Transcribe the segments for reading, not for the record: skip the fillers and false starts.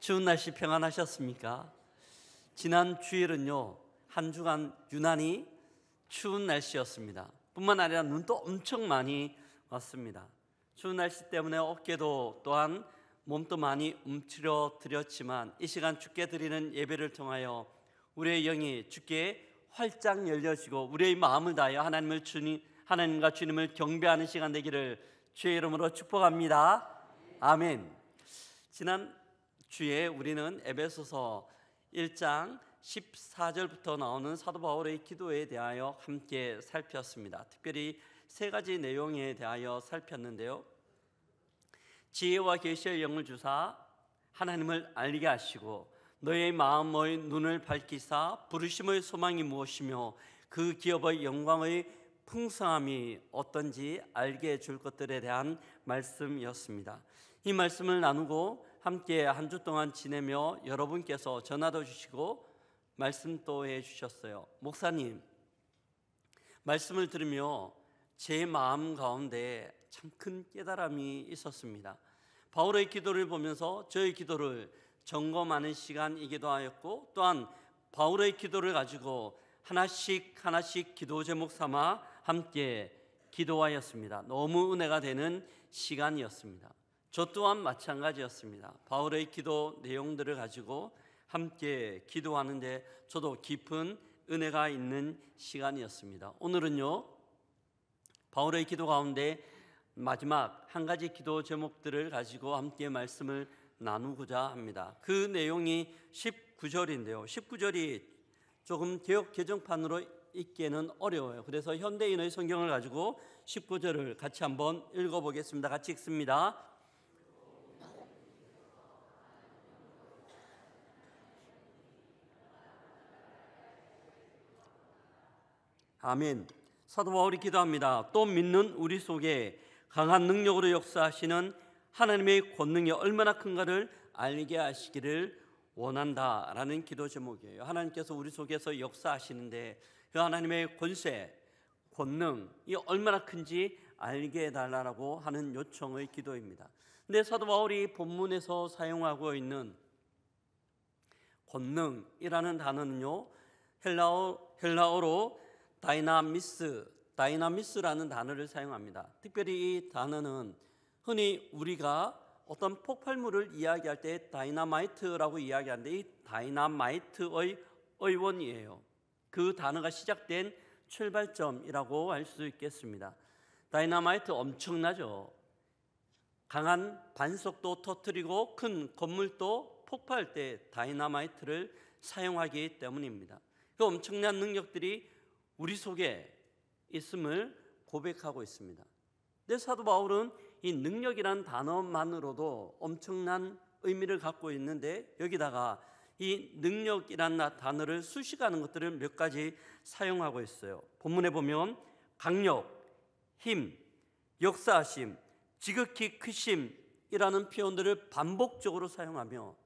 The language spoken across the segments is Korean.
추운 날씨 평안하셨습니까? 지난 주일은요, 한 주간 유난히 추운 날씨였습니다. 뿐만 아니라 눈도 엄청 많이 왔습니다. 추운 날씨 때문에 어깨도 또한 몸도 많이 움츠러들었지만 이 시간 주께 드리는 예배를 통하여 우리의 영이 주께 활짝 열려지고 우리의 마음을 다하여 하나님과 주님을 경배하는 시간 되기를 주의 이름으로 축복합니다. 아멘. 지난 주에 우리는 에베소서 1장 14절부터 나오는 사도 바울의 기도에 대하여 함께 살폈습니다. 특별히 세 가지 내용에 대하여 살폈는데요. 지혜와 계시의 영을 주사 하나님을 알게 하시고 너의 마음의 눈을 밝히사 부르심의 소망이 무엇이며 그 기업의 영광의 풍성함이 어떤지 알게 해줄 것들에 대한 말씀이었습니다. 이 말씀을 나누고 함께 한 주 동안 지내며 여러분께서 전화도 주시고 말씀도 해주셨어요. 목사님, 말씀을 들으며 제 마음 가운데 참 큰 깨달음이 있었습니다. 바울의 기도를 보면서 저의 기도를 점검하는 시간이기도 하였고, 또한 바울의 기도를 가지고 하나씩 기도 제목 삼아 함께 기도하였습니다. 너무 은혜가 되는 시간이었습니다. 저 또한 마찬가지였습니다. 바울의 기도 내용들을 가지고 함께 기도하는데 저도 깊은 은혜가 있는 시간이었습니다. 오늘은요, 바울의 기도 가운데 마지막 한 가지 기도 제목들을 가지고 함께 말씀을 나누고자 합니다. 그 내용이 19절인데요. 19절이 조금 개역 개정판으로 읽기에는 어려워요. 그래서 현대인의 성경을 가지고 19절을 같이 한번 읽어보겠습니다. 같이 읽습니다. 아멘. 사도 바울이 기도합니다. 또 믿는 우리 속에 강한 능력으로 역사하시는 하나님의 권능이 얼마나 큰가를 알게 하시기를 원한다라는 기도 제목이에요. 하나님께서 우리 속에서 역사하시는데 그 하나님의 권세, 권능이 얼마나 큰지 알게 해달라고 하는 요청의 기도입니다. 근데 사도 바울이 본문에서 사용하고 있는 권능이라는 단어는요, 헬라어로 다이나미스라는 단어를 사용합니다. 특별히 이 단어는 흔히 우리가 어떤 폭발물을 이야기할 때 다이나마이트라고 이야기하는데 이 다이나마이트의 원이에요. 그 단어가 시작된 출발점이라고 할 수 있겠습니다. 다이나마이트 엄청나죠. 강한 반석도 터뜨리고 큰 건물도 폭발할 때 다이나마이트를 사용하기 때문입니다. 그 엄청난 능력들이 우리 속에 있음을 고백하고 있습니다. 근데 사도 바울은 이 능력이라는 단어만으로도 엄청난 의미를 갖고 있는데 여기다가 이 능력이라는 단어를 수식하는 것들을 몇 가지 사용하고 있어요. 본문에 보면 강력, 힘, 역사하심, 지극히 크심이라는 표현들을 반복적으로 사용하며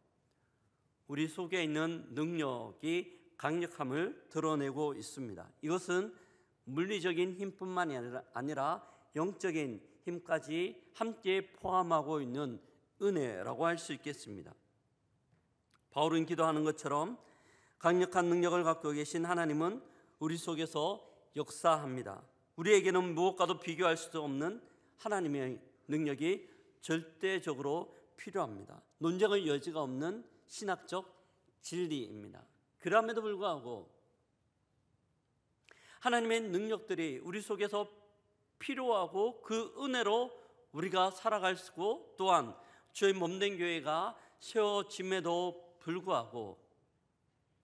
우리 속에 있는 능력이 강력함을 드러내고 있습니다. 이것은 물리적인 힘뿐만이 아니라 영적인 힘까지 함께 포함하고 있는 은혜라고 할 수 있겠습니다. 바울은 기도하는 것처럼 강력한 능력을 갖고 계신 하나님은 우리 속에서 역사합니다. 우리에게는 무엇과도 비교할 수 없는 하나님의 능력이 절대적으로 필요합니다. 논쟁의 여지가 없는 신학적 진리입니다. 그럼에도 불구하고 하나님의 능력들이 우리 속에서 필요하고 그 은혜로 우리가 살아갈 수고 또한 주의 몸된 교회가 세워짐에도 불구하고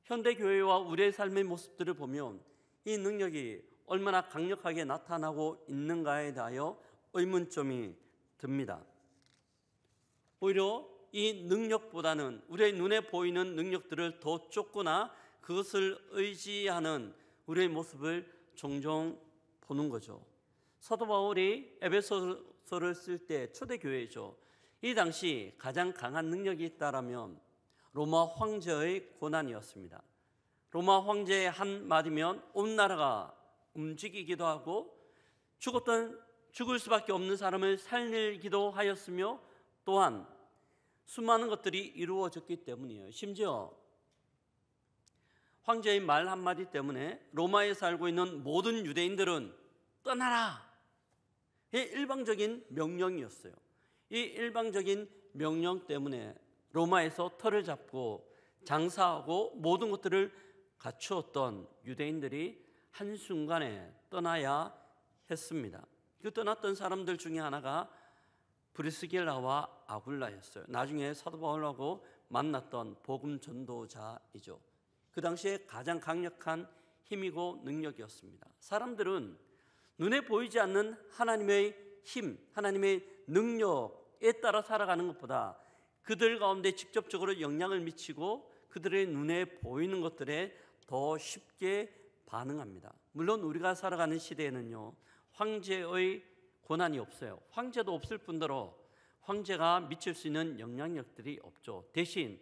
현대교회와 우리의 삶의 모습들을 보면 이 능력이 얼마나 강력하게 나타나고 있는가에 대하여 의문점이 듭니다. 오히려 이 능력보다는 우리의 눈에 보이는 능력들을 더 쫓거나 그것을 의지하는 우리의 모습을 종종 보는 거죠. 사도 바울이 에베소서를 쓸 때 초대교회죠. 이 당시 가장 강한 능력이 있다라면 로마 황제의 고난이었습니다. 로마 황제의 한마디면 온 나라가 움직이기도 하고 죽을 수밖에 없는 사람을 살리기도 하였으며 또한 수많은 것들이 이루어졌기 때문이에요. 심지어 황제의 말 한마디 때문에 로마에 살고 있는 모든 유대인들은 떠나라! 이 일방적인 명령이었어요. 이 일방적인 명령 때문에 로마에서 터를 잡고 장사하고 모든 것들을 갖추었던 유대인들이 한순간에 떠나야 했습니다. 그 떠났던 사람들 중에 하나가 브리스길라와 아굴라였어요. 나중에 사도 바울하고 만났던 복음 전도자이죠. 그 당시에 가장 강력한 힘이고 능력이었습니다. 사람들은 눈에 보이지 않는 하나님의 힘, 하나님의 능력에 따라 살아가는 것보다 그들 가운데 직접적으로 영향을 미치고 그들의 눈에 보이는 것들에 더 쉽게 반응합니다. 물론 우리가 살아가는 시대에는요, 황제의 권한이 없어요. 황제도 없을 뿐더러 황제가 미칠 수 있는 영향력들이 없죠. 대신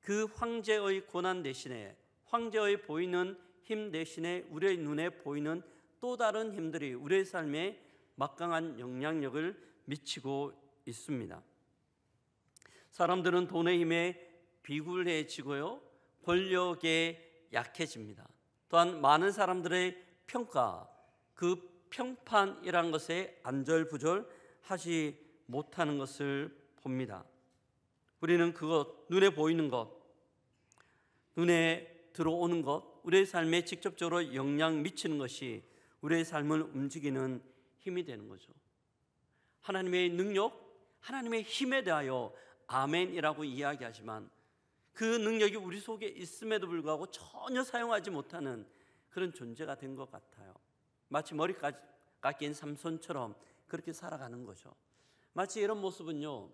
그 황제의 권한 대신에, 황제의 보이는 힘 대신에 우리의 눈에 보이는 또 다른 힘들이 우리의 삶에 막강한 영향력을 미치고 있습니다. 사람들은 돈의 힘에 비굴해지고요, 권력에 약해집니다. 또한 많은 사람들의 평가, 그 평판이란 것에 안절부절하지 못하는 것을 봅니다. 우리는 그것, 눈에 보이는 것, 눈에 들어오는 것, 우리의 삶에 직접적으로 영향 미치는 것이 우리의 삶을 움직이는 힘이 되는 거죠. 하나님의 능력, 하나님의 힘에 대하여 아멘이라고 이야기하지만 그 능력이 우리 속에 있음에도 불구하고 전혀 사용하지 못하는 그런 존재가 된 것 같아요. 마치 머리까지 깎인 삼손처럼 그렇게 살아가는 거죠. 마치 이런 모습은요,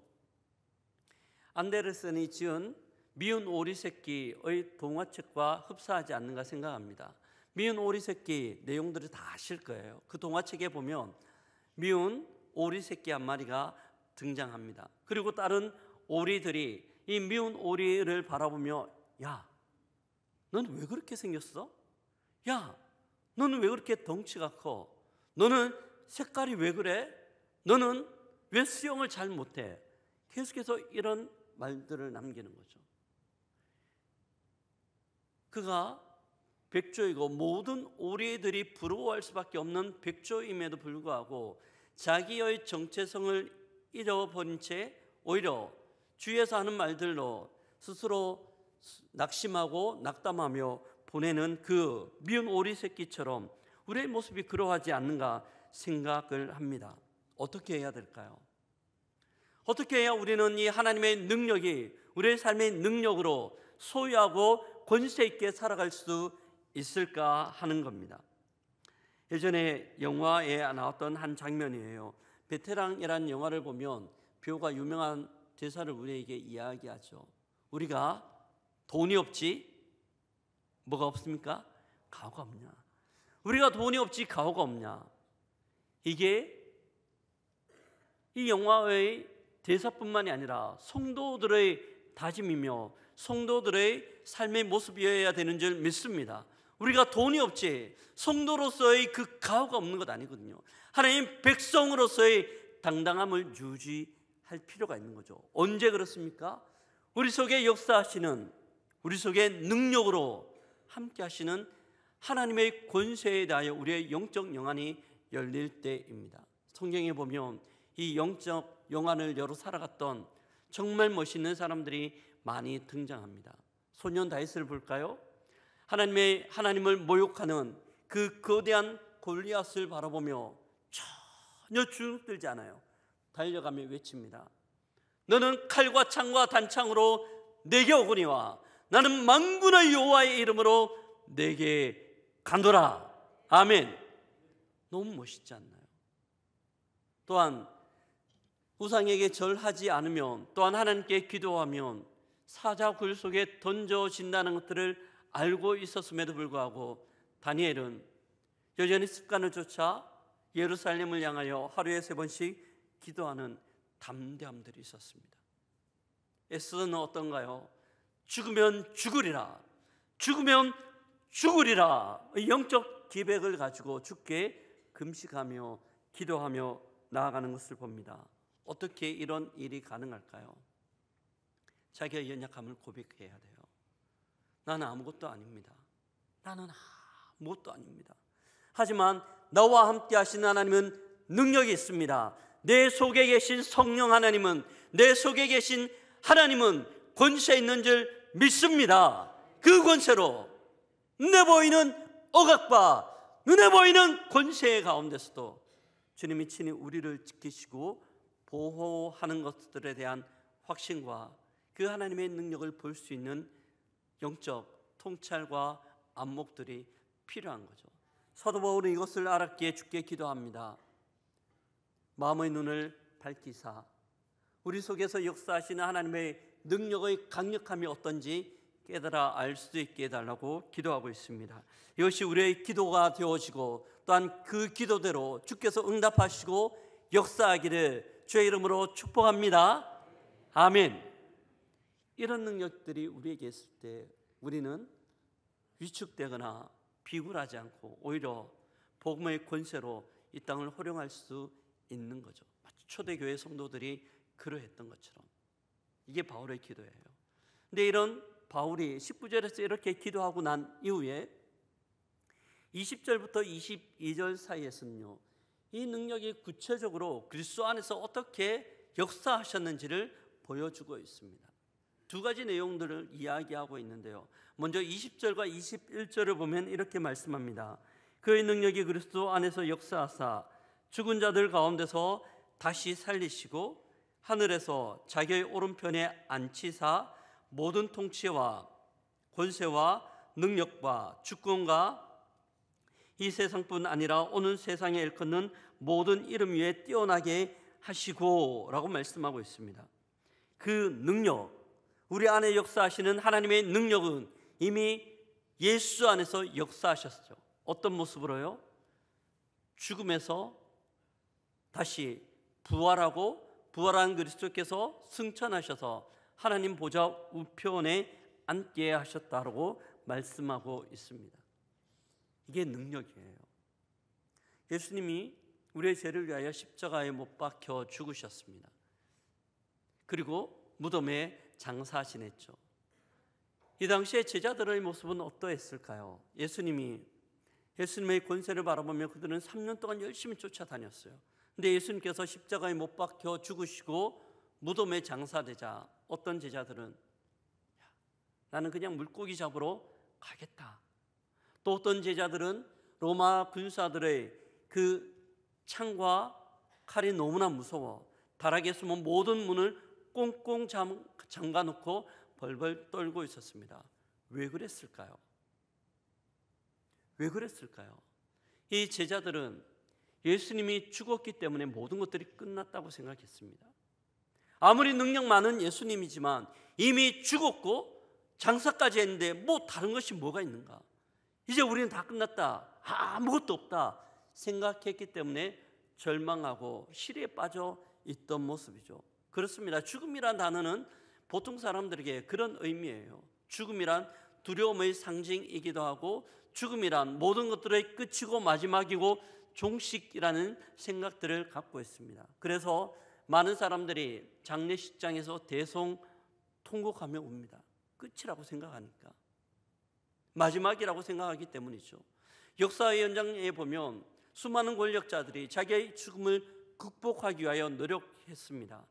안데르센이 지은 미운 오리 새끼의 동화책과 흡사하지 않는가 생각합니다. 미운 오리 새끼 내용들을 다 아실 거예요. 그 동화책에 보면 미운 오리 새끼 한 마리가 등장합니다. 그리고 다른 오리들이 이 미운 오리를 바라보며, 야, 너는 왜 그렇게 생겼어? 야, 너는 왜 그렇게 덩치가 커? 너는 색깔이 왜 그래? 너는 왜 수영을 잘 못해? 계속해서 이런 말들을 남기는 거죠. 그가 백조이고 모든 오리들이 부러워할 수밖에 없는 백조임에도 불구하고 자기의 정체성을 잃어버린 채 오히려 주위에서 하는 말들로 스스로 낙심하고 낙담하며 보내는 그 미운 오리 새끼처럼 우리의 모습이 그러하지 않는가 생각을 합니다. 어떻게 해야 될까요? 어떻게 해야 우리는 이 하나님의 능력이 우리의 삶의 능력으로 소유하고 권세 있게 살아갈 수 있을까 하는 겁니다. 예전에 영화에 나왔던 한 장면이에요. 베테랑이라는 영화를 보면 배우가 유명한 대사를 우리에게 이야기하죠. 우리가 돈이 없지 뭐가 없습니까? 가오가 없냐. 우리가 돈이 없지 가오가 없냐. 이게 이 영화의 대사뿐만이 아니라 성도들의 다짐이며 성도들의 삶의 모습이어야 되는 줄 믿습니다. 우리가 돈이 없지 성도로서의 그 가오가 없는 것 아니거든요. 하나님 백성으로서의 당당함을 유지할 필요가 있는 거죠. 언제 그렇습니까? 우리 속에 역사하시는, 우리 속에 능력으로 함께 하시는 하나님의 권세에 대하여 우리의 영적 영안이 열릴 때입니다. 성경에 보면 이 영적 영안을 열어 살아갔던 정말 멋있는 사람들이 많이 등장합니다. 소년 다윗을 볼까요? 하나님을 모욕하는 그 거대한 골리앗을 바라보며 전혀 주눅들지 않아요. 달려가며 외칩니다. 너는 칼과 창과 단창으로 내게 오거니와 나는 만군의 여호와의 이름으로 내게 가노라. 아멘. 너무 멋있지 않나요? 또한 우상에게 절하지 않으면, 또한 하나님께 기도하면 사자굴 속에 던져진다는 것들을 알고 있었음에도 불구하고 다니엘은 여전히 습관을 쫓아 예루살렘을 향하여 하루에 3번씩 기도하는 담대함들이 있었습니다. 에스더는 어떤가요? 죽으면 죽으리라, 죽으면 죽으리라. 영적 기백을 가지고 죽게 금식하며 기도하며 나아가는 것을 봅니다. 어떻게 이런 일이 가능할까요? 자기의 연약함을 고백해야 돼요. 나는 아무것도 아닙니다. 나는 아무것도 아닙니다. 하지만 나와 함께 하신 하나님은 능력이 있습니다. 내 속에 계신 성령 하나님은, 내 속에 계신 하나님은 권세 있는 줄 믿습니다. 그 권세로 눈에 보이는 억압과 눈에 보이는 권세 가운데서도 주님이 친히 우리를 지키시고 보호하는 것들에 대한 확신과 그 하나님의 능력을 볼 수 있는 영적 통찰과 안목들이 필요한 거죠. 사도 바울은 이것을 알았기에 주께 기도합니다. 마음의 눈을 밝히사 우리 속에서 역사하시는 하나님의 능력의 강력함이 어떤지 깨달아 알 수 있게 해달라고 기도하고 있습니다. 이것이 우리의 기도가 되어지고 또한 그 기도대로 주께서 응답하시고 역사하기를 주의 이름으로 축복합니다. 아멘. 이런 능력들이 우리에게 있을 때 우리는 위축되거나 비굴하지 않고 오히려 복음의 권세로 이 땅을 활용할 수 있는 거죠. 초대교회 성도들이 그러했던 것처럼. 이게 바울의 기도예요. 근데 이런 바울이 19절에서 이렇게 기도하고 난 이후에 20절부터 22절 사이에서는요, 이 능력이 구체적으로 그리스도 안에서 어떻게 역사하셨는지를 보여주고 있습니다. 두 가지 내용들을 이야기하고 있는데요, 먼저 20절과 21절을 보면 이렇게 말씀합니다. 그의 능력이 그리스도 안에서 역사하사 죽은 자들 가운데서 다시 살리시고 하늘에서 자기의 오른편에 앉히사 모든 통치와 권세와 능력과 주권과 이 세상뿐 아니라 오는 세상에 일컫는 모든 이름 위에 뛰어나게 하시고 라고 말씀하고 있습니다. 그 능력, 우리 안에 역사하시는 하나님의 능력은 이미 예수 안에서 역사하셨죠. 어떤 모습으로요? 죽음에서 다시 부활하고 부활한 그리스도께서 승천하셔서 하나님 보좌 우편에 앉게 하셨다고 말씀하고 있습니다. 이게 능력이에요. 예수님이 우리의 죄를 위하여 십자가에 못 박혀 죽으셨습니다. 그리고 무덤에 장사 지냈죠. 이 당시에 제자들의 모습은 어떠했을까요? 예수님의 권세를 바라보며 그들은 3년 동안 열심히 쫓아다녔어요. 근데 예수님께서 십자가에 못 박혀 죽으시고 무덤에 장사되자 어떤 제자들은 나는 그냥 물고기 잡으러 가겠다. 또 어떤 제자들은 로마 군사들의 그 창과 칼이 너무나 무서워 다락에 숨은 모든 문을 꽁꽁 잠가놓고 벌벌 떨고 있었습니다. 왜 그랬을까요? 왜 그랬을까요? 이 제자들은 예수님이 죽었기 때문에 모든 것들이 끝났다고 생각했습니다. 아무리 능력 많은 예수님이지만 이미 죽었고 장사까지 했는데 뭐 다른 것이 뭐가 있는가? 이제 우리는 다 끝났다, 아무것도 없다 생각했기 때문에 절망하고 시리에 빠져 있던 모습이죠. 그렇습니다. 죽음이란 단어는 보통 사람들에게 그런 의미예요. 죽음이란 두려움의 상징이기도 하고 죽음이란 모든 것들의 끝이고 마지막이고 종식이라는 생각들을 갖고 있습니다. 그래서 많은 사람들이 장례식장에서 대성통곡하며 웁니다. 끝이라고 생각하니까, 마지막이라고 생각하기 때문이죠. 역사의 연장에 보면 수많은 권력자들이 자기의 죽음을 극복하기 위하여 노력했습니다.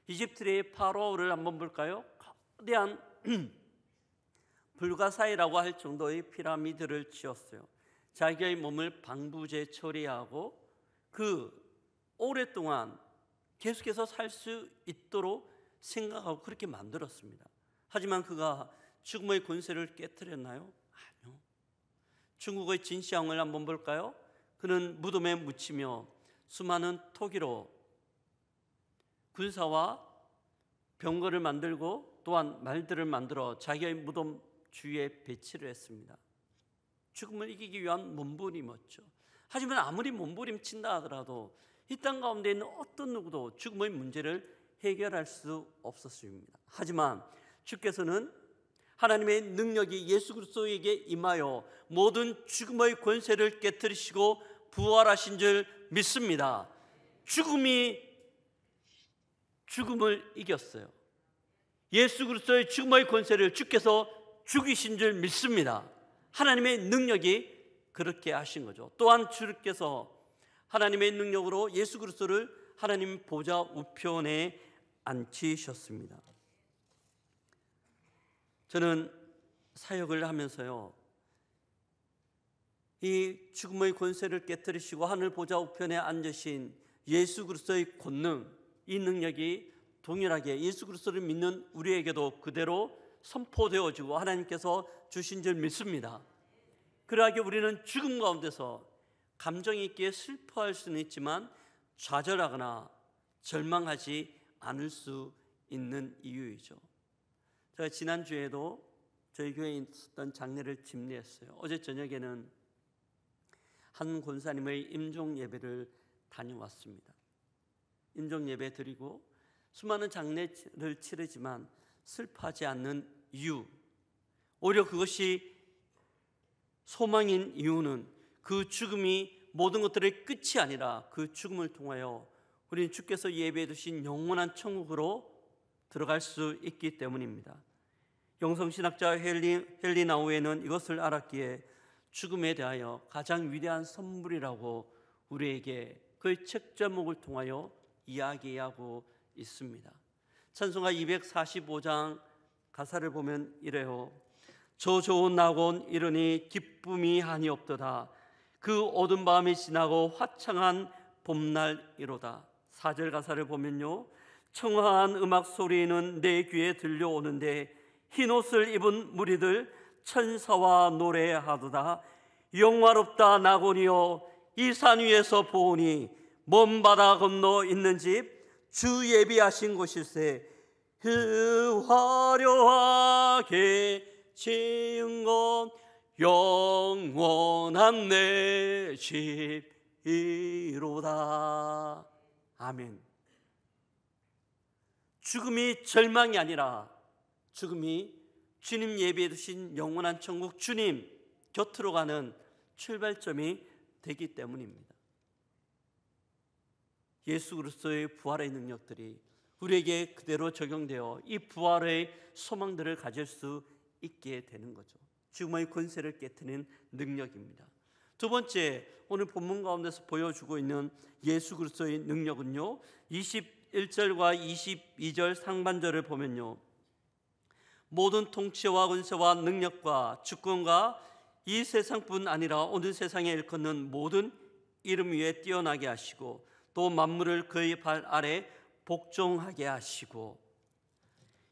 이집트의 파라오를 한번 볼까요? 거대한 불가사의라고 할 정도의 피라미드를 지었어요. 자기의 몸을 방부제 처리하고 그 오랫동안 계속해서 살 수 있도록 생각하고 그렇게 만들었습니다. 하지만 그가 죽음의 권세를 깨뜨렸나요? 아니요. 중국의 진시황을 한번 볼까요? 그는 무덤에 묻히며 수많은 토기로 군사와 병거를 만들고 또한 말들을 만들어 자기의 무덤 주위에 배치를 했습니다. 죽음을 이기기 위한 몸부림이었죠. 하지만 아무리 몸부림친다 하더라도 이 땅 가운데 있는 어떤 누구도 죽음의 문제를 해결할 수 없었습니다. 하지만 주께서는 하나님의 능력이 예수 그리스도에게 임하여 모든 죽음의 권세를 깨뜨리시고 부활하신 줄 믿습니다. 죽음이 죽음을 이겼어요. 예수 그리스도의 죽음의 권세를 주께서 죽이신 줄 믿습니다. 하나님의 능력이 그렇게 하신 거죠. 또한 주께서 하나님의 능력으로 예수 그리스도를 하나님 보좌 우편에 앉히셨습니다. 저는 사역을 하면서요, 이 죽음의 권세를 깨뜨리시고 하늘 보좌 우편에 앉으신 예수 그리스도의 권능, 이 능력이 동일하게 예수 그리스도를 믿는 우리에게도 그대로 선포되어지고 하나님께서 주신 줄 믿습니다. 그러하게 우리는 죽음 가운데서 감정 있게 슬퍼할 수는 있지만 좌절하거나 절망하지 않을 수 있는 이유이죠. 제가 지난주에도 저희 교회에 있었던 장례를 집례했어요. 어제 저녁에는 한 권사님의 임종 예배를 다녀왔습니다. 임종 예배 드리고 수많은 장례를 치르지만 슬퍼하지 않는 이유, 오히려 그것이 소망인 이유는 그 죽음이 모든 것들의 끝이 아니라 그 죽음을 통하여 우리는 주께서 예배해 두신 영원한 천국으로 들어갈 수 있기 때문입니다. 영성신학자 헨리 나우에는 이것을 알았기에 죽음에 대하여 가장 위대한 선물이라고 우리에게 그의 책 제목을 통하여 이야기하고 있습니다. 찬송가 245장 가사를 보면 이래요. 저 좋은 낙원 이르니 기쁨이 한이 없도다. 그 어두운 밤이 지나고 화창한 봄날이로다. 4절 가사를 보면요, 청아한 음악 소리는 내 귀에 들려오는데 흰옷을 입은 무리들 천사와 노래하도다. 영화롭다 낙원이여 이 산 위에서 보오니 먼 바다 건너 있는 집 주 예비하신 곳일세. 화려하게 지은 것 영원한 내 집이로다. 아멘. 죽음이 절망이 아니라 죽음이 주님 예비해 두신 영원한 천국, 주님 곁으로 가는 출발점이 되기 때문입니다. 예수 그리스도의 부활의 능력들이 우리에게 그대로 적용되어 이 부활의 소망들을 가질 수 있게 되는 거죠. 죽음의 권세를 깨트리는 능력입니다. 두 번째, 오늘 본문 가운데서 보여주고 있는 예수 그리스도의 능력은요, 21절과 22절 상반절을 보면요, 모든 통치와 권세와 능력과 주권과 이 세상뿐 아니라 오늘 세상에 일컫는 모든 이름 위에 뛰어나게 하시고 또 만물을 그의 발 아래 복종하게 하시고,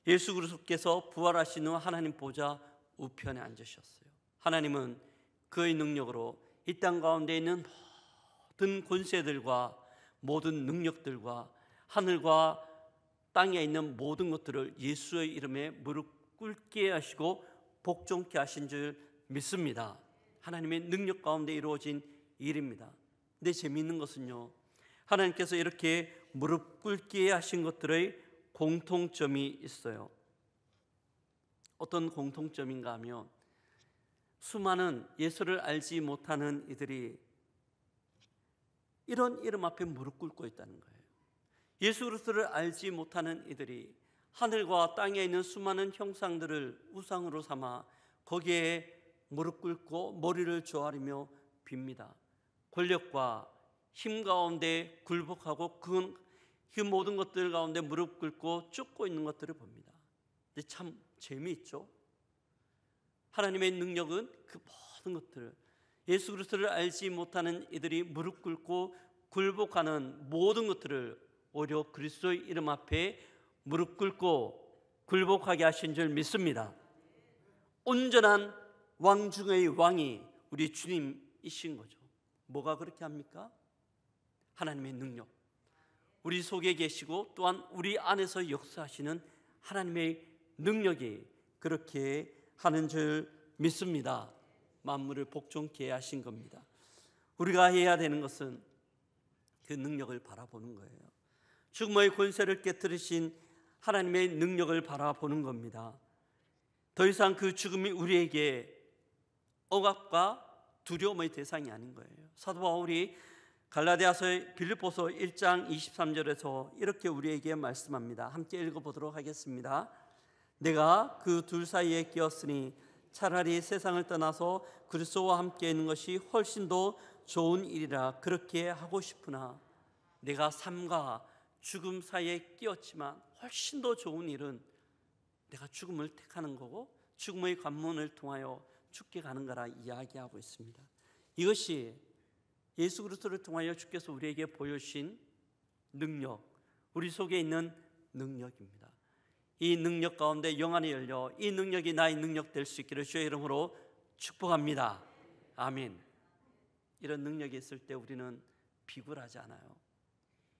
예수 그리스도께서 부활하신 후 하나님 보좌 우편에 앉으셨어요. 하나님은 그의 능력으로 이 땅 가운데 있는 모든 권세들과 모든 능력들과 하늘과 땅에 있는 모든 것들을 예수의 이름에 무릎 꿇게 하시고 복종케 하신 줄 믿습니다. 하나님의 능력 가운데 이루어진 일입니다. 근데 재미있는 것은요, 하나님께서 이렇게 무릎 꿇게 하신 것들의 공통점이 있어요. 어떤 공통점인가 하면 수많은 예수를 알지 못하는 이들이 이런 이름 앞에 무릎 꿇고 있다는 거예요. 예수 그리스도를 알지 못하는 이들이 하늘과 땅에 있는 수많은 형상들을 우상으로 삼아 거기에 무릎 꿇고 머리를 조아리며 빕니다. 권력과 힘 가운데 굴복하고 그 모든 것들 가운데 무릎 꿇고 쫓고 있는 것들을 봅니다. 근데 참 재미있죠. 하나님의 능력은 그 모든 것들, 예수 그리스도를 알지 못하는 이들이 무릎 꿇고 굴복하는 모든 것들을 오히려 그리스도의 이름 앞에 무릎 꿇고 굴복하게 하신 줄 믿습니다. 온전한 왕 중의 왕이 우리 주님이신 거죠. 뭐가 그렇게 합니까? 하나님의 능력, 우리 속에 계시고 또한 우리 안에서 역사하시는 하나님의 능력이 그렇게 하는 줄 믿습니다. 만물을 복종케 하신 겁니다. 우리가 해야 되는 것은 그 능력을 바라보는 거예요. 죽음의 권세를 깨뜨리신 하나님의 능력을 바라보는 겁니다. 더 이상 그 죽음이 우리에게 억압과 두려움의 대상이 아닌 거예요. 사도 바울이 갈라디아서 빌립보서 1장 23절에서 이렇게 우리에게 말씀합니다. 함께 읽어보도록 하겠습니다. 내가 그 둘 사이에 끼었으니 차라리 세상을 떠나서 그리스도와 함께 있는 것이 훨씬 더 좋은 일이라 그렇게 하고 싶으나 내가 삶과 죽음 사이에 끼었지만 훨씬 더 좋은 일은 내가 죽음을 택하는 거고 죽음의 관문을 통하여 죽게 가는 거라 이야기하고 있습니다. 이것이 예수 그리스도를 통하여 주께서 우리에게 보여주신 능력, 우리 속에 있는 능력입니다. 이 능력 가운데 영안이 열려 이 능력이 나의 능력 될 수 있기를 주의 이름으로 축복합니다. 아멘. 이런 능력이 있을 때 우리는 비굴하지 않아요.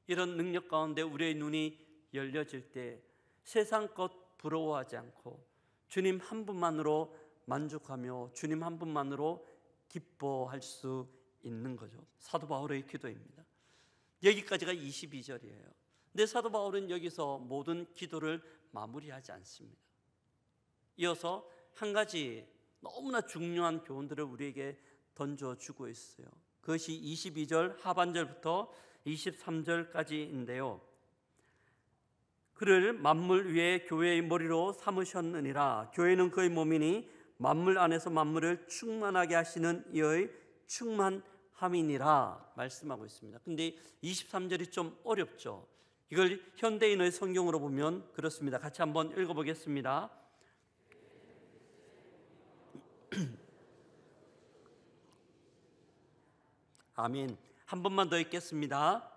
이런 능력 가운데 우리의 눈이 열려질 때 세상 것 부러워하지 않고 주님 한 분만으로 만족하며 주님 한 분만으로 기뻐할 수 있는 거죠. 사도 바울의 기도입니다. 여기까지가 22절이에요. 근데 사도 바울은 여기서 모든 기도를 마무리하지 않습니다. 이어서 한 가지 너무나 중요한 교훈들을 우리에게 던져주고 있어요. 그것이 22절 하반절부터 23절까지인데요. 그를 만물 위에 교회의 머리로 삼으셨느니라. 교회는 그의 몸이니 만물 안에서 만물을 충만하게 하시는 이의 충만함이니라 말씀하고 있습니다. 근데 23절이 좀 어렵죠. 이걸 현대인의 성경으로 보면 그렇습니다. 같이 한번 읽어보겠습니다. 아멘. 한 번만 더 읽겠습니다.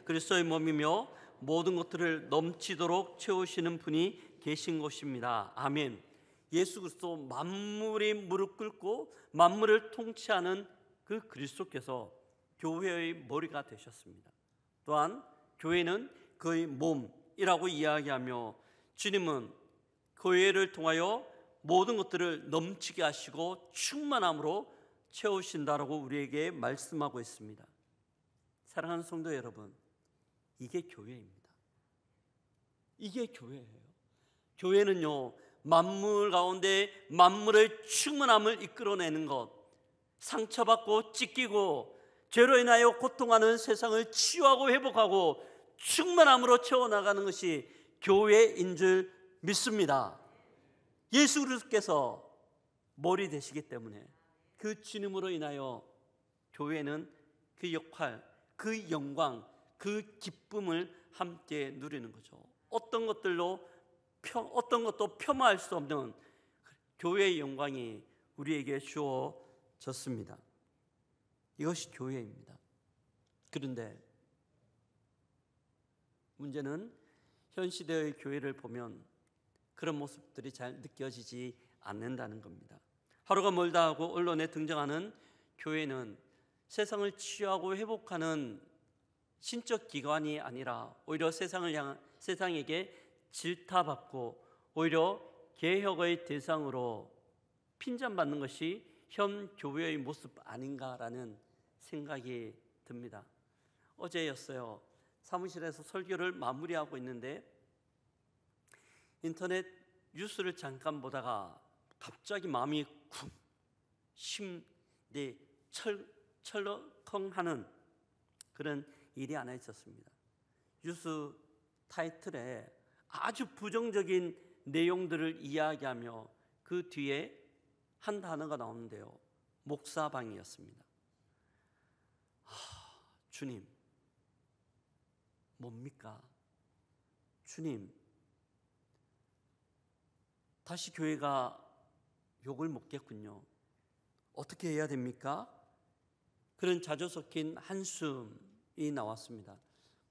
그리스도의 몸이며 모든 것들을 넘치도록 채우시는 분이 계신 것입니다. 아멘. 예수 그리스도 만물이 무릎 꿇고 만물을 통치하는 그 그리스도께서 교회의 머리가 되셨습니다. 또한 교회는 그의 몸이라고 이야기하며 주님은 교회를 통하여 모든 것들을 넘치게 하시고 충만함으로 채우신다라고 우리에게 말씀하고 있습니다. 사랑하는 성도 여러분, 이게 교회입니다. 이게 교회예요. 교회는요, 만물 가운데 만물의 충만함을 이끌어내는 것, 상처받고 찢기고 죄로 인하여 고통하는 세상을 치유하고 회복하고 충만함으로 채워나가는 것이 교회인 줄 믿습니다. 예수 그리스도께서 머리 되시기 때문에 그 주님으로 인하여 교회는 그 역할, 그 영광, 그 기쁨을 함께 누리는 거죠. 어떤 것도 폄하할 수 없는 교회의 영광이 우리에게 주어졌습니다. 이것이 교회입니다. 그런데 문제는 현 시대의 교회를 보면 그런 모습들이 잘 느껴지지 않는다는 겁니다. 하루가 멀다 하고 언론에 등장하는 교회는 세상을 치유하고 회복하는 신적 기관이 아니라 오히려 세상에게 질타받고 오히려 개혁의 대상으로 핀잔받는 것이 현 교회의 모습 아닌가라는 생각이 듭니다. 어제였어요. 사무실에서 설교를 마무리하고 있는데 인터넷 뉴스를 잠깐 보다가 갑자기 마음이 심내 철렁하는 그런 일이 하나 있었습니다. 뉴스 타이틀에 아주 부정적인 내용들을 이야기하며 그 뒤에 한 단어가 나오는데요. 목사방이었습니다. 주님, 뭡니까? 주님, 다시 교회가 욕을 먹겠군요. 어떻게 해야 됩니까? 그런 자주 섞인 한숨이 나왔습니다.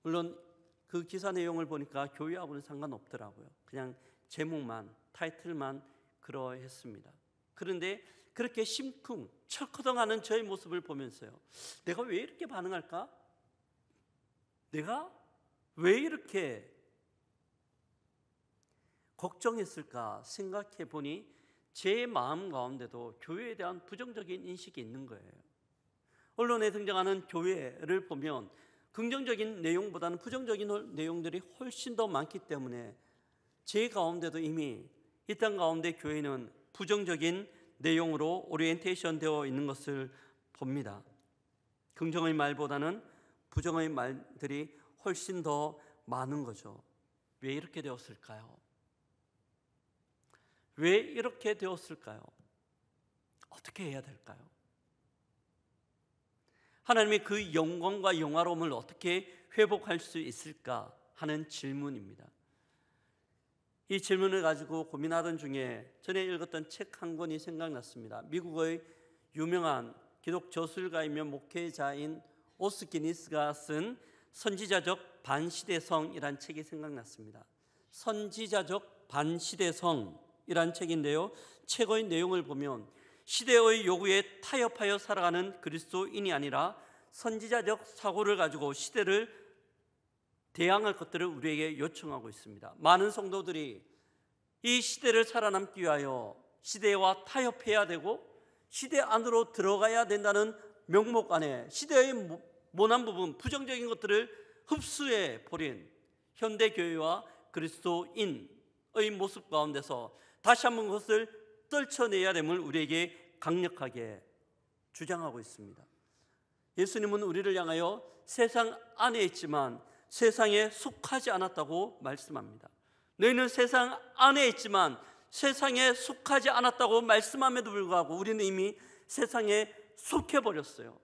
물론 그 기사 내용을 보니까 교회하고는 상관없더라고요. 그냥 제목만, 타이틀만 그러했습니다. 그런데 그렇게 심쿵, 철커덩하는 저의 모습을 보면서요, 내가 왜 이렇게 반응할까? 내가 왜 이렇게 걱정했을까 생각해 보니 제 마음 가운데도 교회에 대한 부정적인 인식이 있는 거예요. 언론에 등장하는 교회를 보면 긍정적인 내용보다는 부정적인 내용들이 훨씬 더 많기 때문에 제 가운데도 이미 이 땅 가운데 교회는 부정적인 내용으로 오리엔테이션 되어 있는 것을 봅니다. 긍정의 말보다는 부정의 말들이 훨씬 더 많은 거죠. 왜 이렇게 되었을까요? 왜 이렇게 되었을까요? 어떻게 해야 될까요? 하나님의 그 영광과 영화로움을 어떻게 회복할 수 있을까 하는 질문입니다. 이 질문을 가지고 고민하던 중에 전에 읽었던 책 한 권이 생각났습니다. 미국의 유명한 기독 저술가이며 목회자인 오스 기니스가 쓴 선지자적 반시대성이란 책이 생각났습니다. 선지자적 반시대성이란 책인데요, 책의 내용을 보면 시대의 요구에 타협하여 살아가는 그리스도인이 아니라 선지자적 사고를 가지고 시대를 대항할 것들을 우리에게 요청하고 있습니다. 많은 성도들이 이 시대를 살아남기 위하여 시대와 타협해야 되고 시대 안으로 들어가야 된다는 명목 안에 시대의 모난 부분, 부정적인 것들을 흡수해 버린 현대교회와 그리스도인의 모습 가운데서 다시 한번 그것을 떨쳐내야 됨을 우리에게 강력하게 주장하고 있습니다. 예수님은 우리를 향하여 세상 안에 있지만 세상에 속하지 않았다고 말씀합니다. 너희는 세상 안에 있지만 세상에 속하지 않았다고 말씀함에도 불구하고 우리는 이미 세상에 속해버렸어요.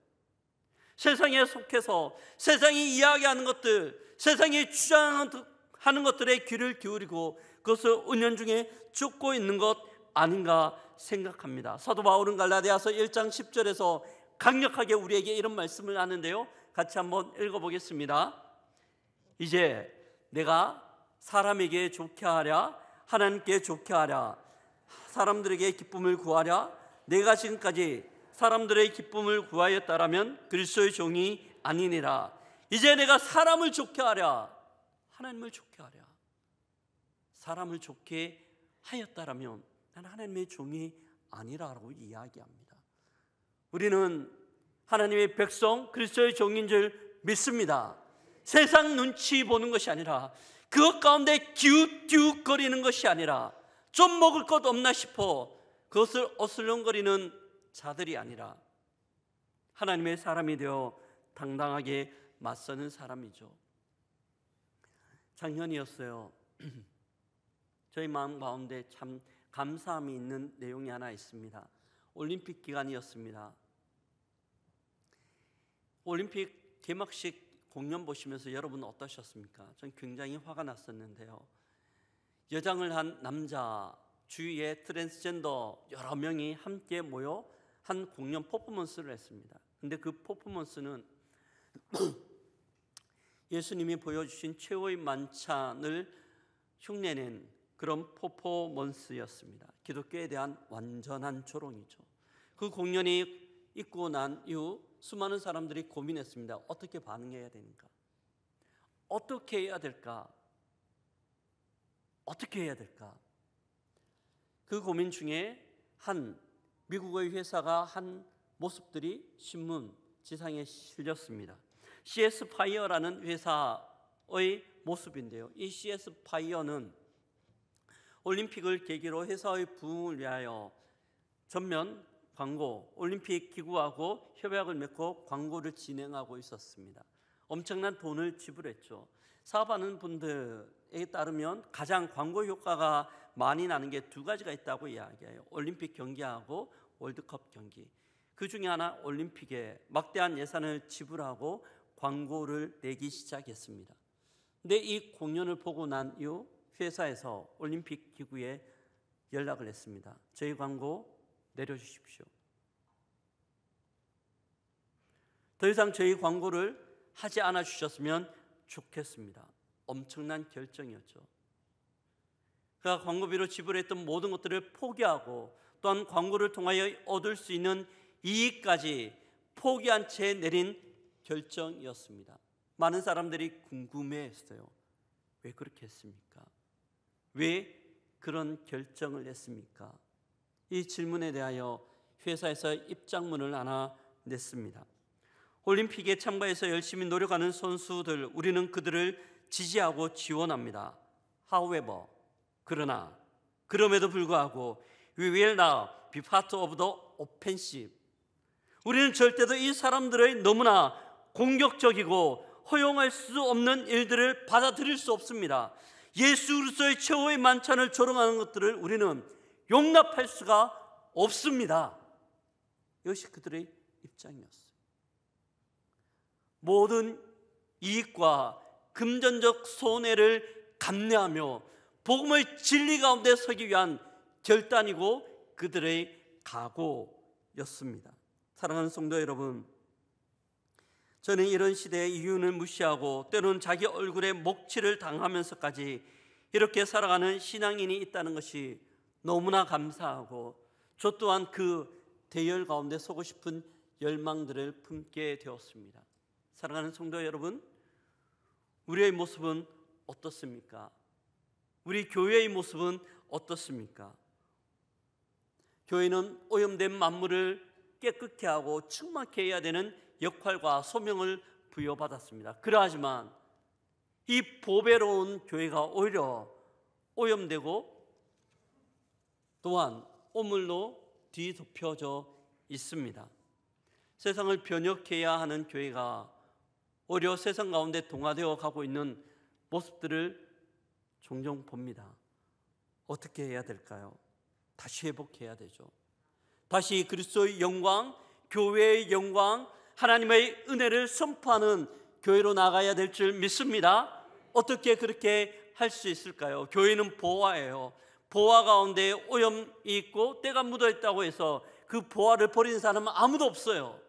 세상에 속해서 세상이 이야기하는 것들, 세상이 주장하는 것들에 귀를 기울이고 그것을 은연중에 쫓고 있는 것 아닌가 생각합니다. 사도 바울은 갈라디아서 1장 10절에서 강력하게 우리에게 이런 말씀을 하는데요, 같이 한번 읽어보겠습니다. 이제 내가 사람에게 좋게 하랴 하나님께 좋게 하랴 사람들에게 기쁨을 구하랴 내가 지금까지 사람들의 기쁨을 구하였다라면 그리스도의 종이 아니니라. 이제 내가 사람을 좋게 하랴 하나님을 좋게 하랴 사람을 좋게 하였다라면 나는 하나님의 종이 아니라라고 이야기합니다. 우리는 하나님의 백성 그리스도의 종인 줄 믿습니다. 세상 눈치 보는 것이 아니라 그것 가운데 기웃기웃거리는 것이 아니라 좀 먹을 것 없나 싶어 그것을 어슬렁거리는 자들이 아니라 하나님의 사람이 되어 당당하게 맞서는 사람이죠. 작년이었어요. 저희 마음 가운데 참 감사함이 있는 내용이 하나 있습니다. 올림픽 기간이었습니다. 올림픽 개막식 공연 보시면서 여러분 어떠셨습니까? 전 굉장히 화가 났었는데요, 여장을 한 남자 주위에 트랜스젠더 여러 명이 함께 모여 한 공연 퍼포먼스를 했습니다. 근데 그 퍼포먼스는 예수님이 보여주신 최후의 만찬을 흉내낸 그런 퍼포먼스였습니다. 기독교에 대한 완전한 조롱이죠. 그 공연이 있고 난 이후 수많은 사람들이 고민했습니다. 어떻게 반응해야 되는가? 어떻게 해야 될까? 어떻게 해야 될까? 그 고민 중에 한 미국의 회사가 한 모습들이 신문 지상에 실렸습니다. CS 파이어라는 회사의 모습인데요, 이 CS 파이어는 올림픽을 계기로 회사의 부흥을 위하여 전면 광고, 올림픽 기구하고 협약을 맺고 광고를 진행하고 있었습니다. 엄청난 돈을 지불했죠. 사업하는 분들에 따르면 가장 광고 효과가 많이 나는 게 두 가지가 있다고 이야기해요. 올림픽 경기하고 월드컵 경기. 그 중에 하나 올림픽에 막대한 예산을 지불하고 광고를 내기 시작했습니다. 근데 이 공연을 보고 난 이후 회사에서 올림픽 기구에 연락을 했습니다. 저희 광고 내려주십시오. 더 이상 저희 광고를 하지 않아 주셨으면 좋겠습니다. 엄청난 결정이었죠. 그가 광고비로 지불했던 모든 것들을 포기하고 또한 광고를 통하여 얻을 수 있는 이익까지 포기한 채 내린 결정이었습니다. 많은 사람들이 궁금해했어요. 왜 그렇게 했습니까? 왜 그런 결정을 했습니까? 이 질문에 대하여 회사에서 입장문을 하나 냈습니다. 올림픽에 참가해서 열심히 노력하는 선수들, 우리는 그들을 지지하고 지원합니다. However, 그러나 그럼에도 불구하고 we will not be part of the offensive. 우리는 절대로 이 사람들의 너무나 공격적이고 허용할 수 없는 일들을 받아들일 수 없습니다. 예수 그리스도의 최후의 만찬을 조롱하는 것들을 우리는 용납할 수가 없습니다. 이것이 그들의 입장이었어요. 모든 이익과 금전적 손해를 감내하며 복음의 진리 가운데 서기 위한 결단이고 그들의 각오였습니다. 사랑하는 성도 여러분, 저는 이런 시대의 이윤을 무시하고 때로는 자기 얼굴에 목치를 당하면서까지 이렇게 살아가는 신앙인이 있다는 것이 너무나 감사하고, 저 또한 그 대열 가운데 서고 싶은 열망들을 품게 되었습니다. 사랑하는 성도 여러분, 우리의 모습은 어떻습니까? 우리 교회의 모습은 어떻습니까? 교회는 오염된 만물을 깨끗게 하고 충만케 해야 되는 역할과 소명을 부여받았습니다. 그러하지만 이 보배로운 교회가 오히려 오염되고 또한 오물로 뒤덮여져 있습니다. 세상을 변혁해야 하는 교회가 오히려 세상 가운데 동화되어 가고 있는 모습들을 종종 봅니다. 어떻게 해야 될까요? 다시 회복해야 되죠. 다시 그리스도의 영광, 교회의 영광, 하나님의 은혜를 선포하는 교회로 나가야 될 줄 믿습니다. 어떻게 그렇게 할 수 있을까요? 교회는 보화예요. 보화 가운데 오염이 있고 때가 묻어 있다고 해서 그 보화를 버리는 사람은 아무도 없어요.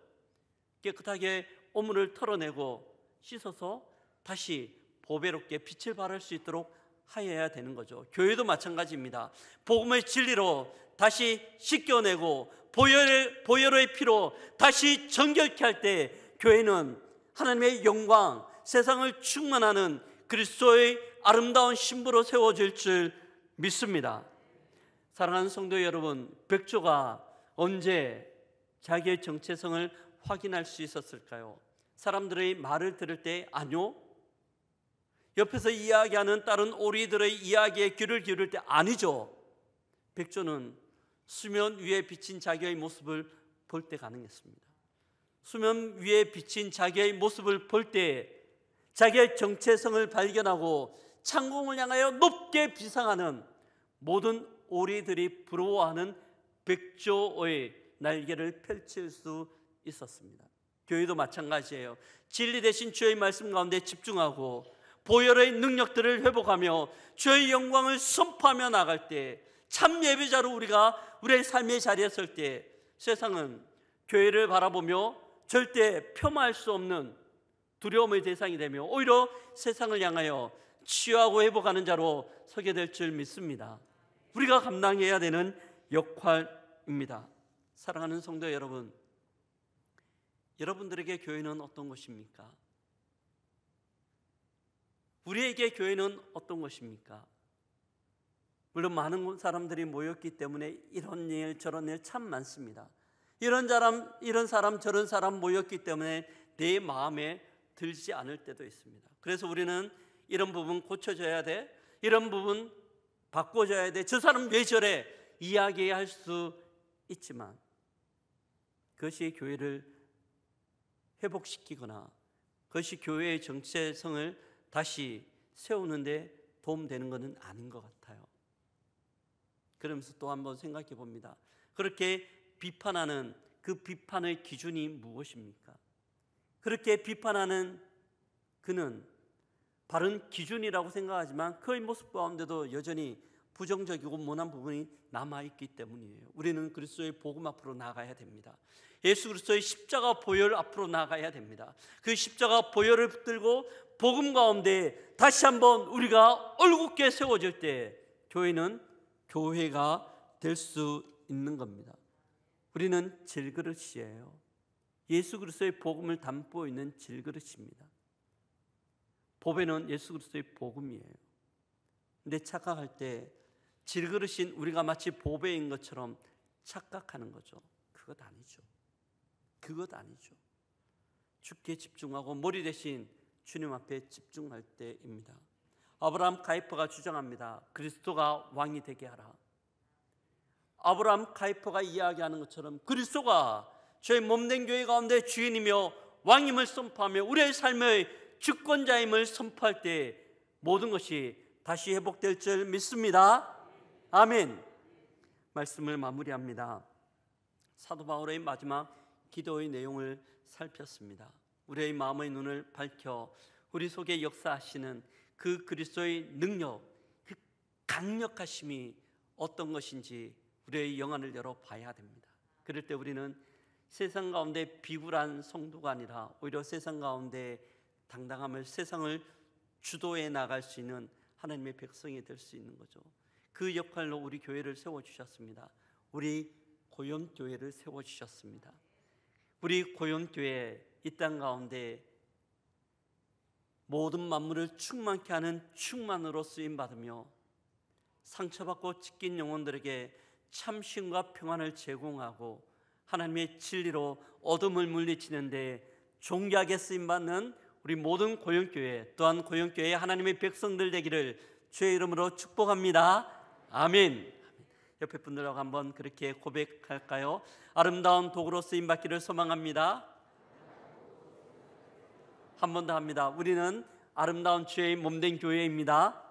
깨끗하게 오물을 털어내고 씻어서 다시 보배롭게 빛을 발할 수 있도록 하여야 되는 거죠. 교회도 마찬가지입니다. 복음의 진리로 다시 씻겨내고 보혈의 피로 다시 정결케 할 때 교회는 하나님의 영광, 세상을 충만하는 그리스도의 아름다운 신부로 세워질 줄 믿습니다. 사랑하는 성도 여러분, 백조가 언제 자기의 정체성을 확인할 수 있었을까요? 사람들의 말을 들을 때 아니요. 옆에서 이야기하는 다른 오리들의 이야기에 귀를 기울일 때 아니죠. 백조는 수면 위에 비친 자기의 모습을 볼 때 가능했습니다. 수면 위에 비친 자기의 모습을 볼 때 자기의 정체성을 발견하고 창공을 향하여 높게 비상하는 모든 오리들이 부러워하는 백조의 날개를 펼칠 수 있었습니다. 교회도 마찬가지예요. 진리 대신 주의 말씀 가운데 집중하고 보혈의 능력들을 회복하며 주의 영광을 선포하며 나갈 때, 참 예배자로 우리가 우리의 삶의 자리에 설 때 세상은 교회를 바라보며 절대 폄하할 수 없는 두려움의 대상이 되며 오히려 세상을 향하여 치유하고 회복하는 자로 서게 될 줄 믿습니다. 우리가 감당해야 되는 역할입니다. 사랑하는 성도 여러분, 여러분들에게 교회는 어떤 것입니까? 우리에게 교회는 어떤 것입니까? 물론 많은 사람들이 모였기 때문에 이런 일 저런 일 참 많습니다. 이런 사람 저런 사람 모였기 때문에 내 마음에 들지 않을 때도 있습니다. 그래서 우리는 이런 부분 고쳐져야 돼, 이런 부분 바꿔줘야 돼, 저 사람 왜 저래 이야기할 수 있지만 그것이 교회를 회복시키거나 그것이 교회의 정체성을 다시 세우는 데 도움되는 것은 아닌 것 같아요. 그러면서 또 한번 생각해 봅니다. 그렇게 비판하는 그 비판의 기준이 무엇입니까? 그렇게 비판하는 그는 바른 기준이라고 생각하지만 그의 모습 가운데도 여전히 부정적이고 모난 부분이 남아있기 때문이에요. 우리는 그리스도의 복음 앞으로 나가야 됩니다. 예수 그리스도의 십자가 보혈 앞으로 나가야 됩니다. 그 십자가 보혈을 붙들고 복음 가운데 다시 한번 우리가 얼굽게 세워질 때 교회는 교회가 될 수 있는 겁니다. 우리는 질그릇이에요. 예수 그리스도의 복음을 담고 있는 질그릇입니다. 보배는 예수 그리스도의 복음이에요. 근데 착각할 때 질그릇인 우리가 마치 보배인 것처럼 착각하는 거죠. 그것 아니죠. 그것 아니죠. 주께 집중하고 머리 대신 주님 앞에 집중할 때입니다. 아브라함 카이퍼가 주장합니다. 그리스도가 왕이 되게 하라. 아브라함 카이퍼가 이야기하는 것처럼 그리스도가 저희 몸된 교회 가운데 주인이며 왕임을 선포하며 우리의 삶의 주권자임을 선포할 때 모든 것이 다시 회복될 줄 믿습니다. 아멘. 말씀을 마무리합니다. 사도 바울의 마지막 기도의 내용을 살폈습니다. 우리의 마음의 눈을 밝혀 우리 속에 역사하시는 그 그리스도의 능력, 그 강력하심이 어떤 것인지 우리의 영안을 열어 봐야 됩니다. 그럴 때 우리는 세상 가운데 비굴한 성도가 아니라 오히려 세상 가운데 당당함을, 세상을 주도해 나갈 수 있는 하나님의 백성이 될 수 있는 거죠. 그 역할로 우리 교회를 세워주셨습니다. 우리 고용교회를 세워주셨습니다. 우리 고용교회 이 땅 가운데 모든 만물을 충만케 하는 충만으로 쓰임받으며 상처받고 찢긴 영혼들에게 참심과 평안을 제공하고 하나님의 진리로 어둠을 물리치는 데 존귀하게 쓰임받는 우리 모든 고용교회, 또한 고용교회의 하나님의 백성들 되기를 주의 이름으로 축복합니다. 아멘. 옆에 분들하고 한번 그렇게 고백할까요? 아름다운 도구로 쓰임받기를 소망합니다. 한 번 더 합니다. 우리는 아름다운 주의 몸된 교회입니다.